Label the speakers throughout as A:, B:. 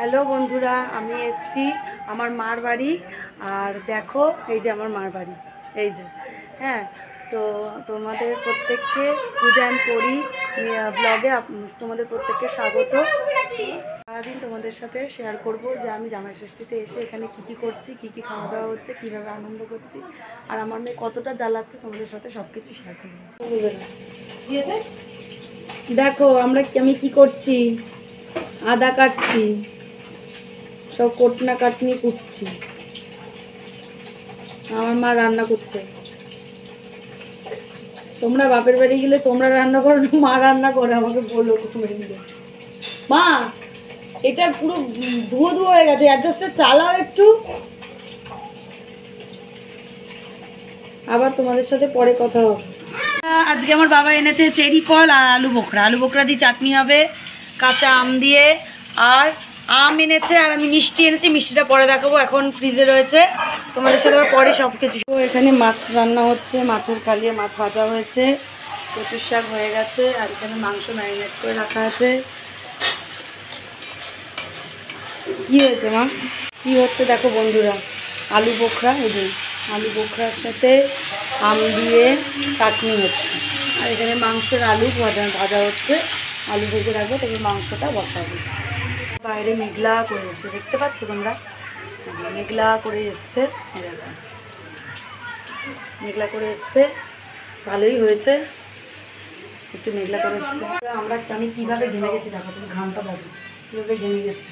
A: Hello বন্ধুরা, আমি এসছি আমার মার বাড়ি। আর দেখো এই যে আমার মার বাড়ি, এই যে হ্যাঁ। তো তোমাদের প্রত্যেককে পূজান করি ব্লগে তোমাদের প্রত্যেককে স্বাগত। সারাদিন তোমাদের সাথে শেয়ার করব যে আমি জামাই ষষ্ঠীতে এসে এখানে কি করছি, কি খাওয়া দাওয়া হচ্ছে, কীভাবে আনন্দ করছি, আর আমার মেয়ে কতটা জ্বালাচ্ছে তোমাদের সাথে সব কিছু শেয়ার করবো। দেখো আমি কি করছি, আদা কাটছি, সব কোটনা কাটনি কুটছি। আমার মা রান্না করছে। তোমরা বাপের বাড়ি গেলে তোমরা রান্না করো না, মা রান্না করে আমাকে বলো মা এটা পুরো ধুয়ো ধুয়ো হয়ে গেছে, অ্যাডজাস্টটা চালাও একটু। আবার তোমাদের সাথে পরে কথা হবে। আজকে আমার বাবা এনেছে চেরি ফল আর আলু বোখরা দিয়ে চাটনি হবে, কাঁচা আম দিয়ে। আর আম এনেছে আর আমি মিষ্টি এনেছি, মিষ্টিটা পরে দেখাবো, এখন ফ্রিজে রয়েছে। তোমাদের সাথে পরে সব কিছু। এখানে মাছ রান্না হচ্ছে, মাছের কালিয়ে মাছ ভাজা হয়েছে, কচুর শাক হয়ে গেছে, আর এখানে মাংস ম্যারিনেট করে রাখা আছে। কি হয়েছে মা? কি হচ্ছে দেখো বন্ধুরা, আলু বোখরা, এই যে আলু বোখরার সাথে আম দিয়ে চাটনি হচ্ছে। আর এখানে মাংসের আলু ভাজা হচ্ছে, আলু ভেজে রাখবো, তবে মাংসটা বসাবো। বাইরে মেঘলা করে এসছে, দেখতে পাচ্ছ তোমরা, মেঘলা করে এসছে, মেঘলা করে এসছে, ভালোই হয়েছে, একটু মেঘলা করে এসছে। আমি কীভাবে ঘেমে গেছি দেখো, তুমি ঘামটা দেখো কীভাবে ঘেমে গেছি।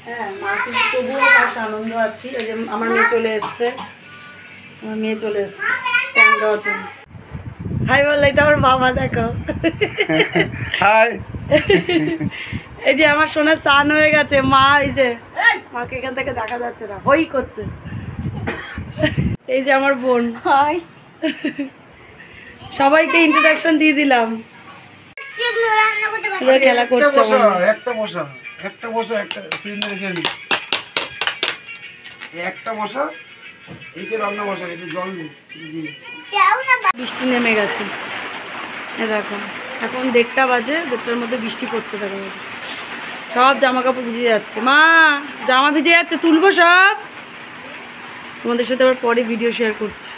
A: হ্যাঁ, মা কিন্তু তবুও বেশ আনন্দ আছি। ওই যে আমার মেয়ে চলে এসছে, আমার মেয়ে চলে এসছে প্যান দেওয়ার জন্য। হাই বল, এটা আমার বাবা, দেখো হাই। এই যে আমার সোনার স্নান হয়ে গেছে, মা এই যে মাকে এখান থেকে দেখা যাচ্ছে না, হই করছে। এই যে আমার বোন, হাই। সবাইকে ইন্ট্রোডাকশন দিয়ে দিলাম। খেলা করছে।
B: একটা বসা একটা সিলিন্ডার রেখে নি, একটা বসা, এইটা রান্না বসা, এটা জল নেই।
A: বৃষ্টি নেমে গেছে, দেখো এখন 1:30 বাজে, 1:30টার মধ্যে বৃষ্টি পড়ছে। দেখো সব জামা কাপড় ভিজে যাচ্ছে, মা জামা ভিজে যাচ্ছে, তুলবো সব। তোমাদের সাথে আবার পরে ভিডিও শেয়ার করছি।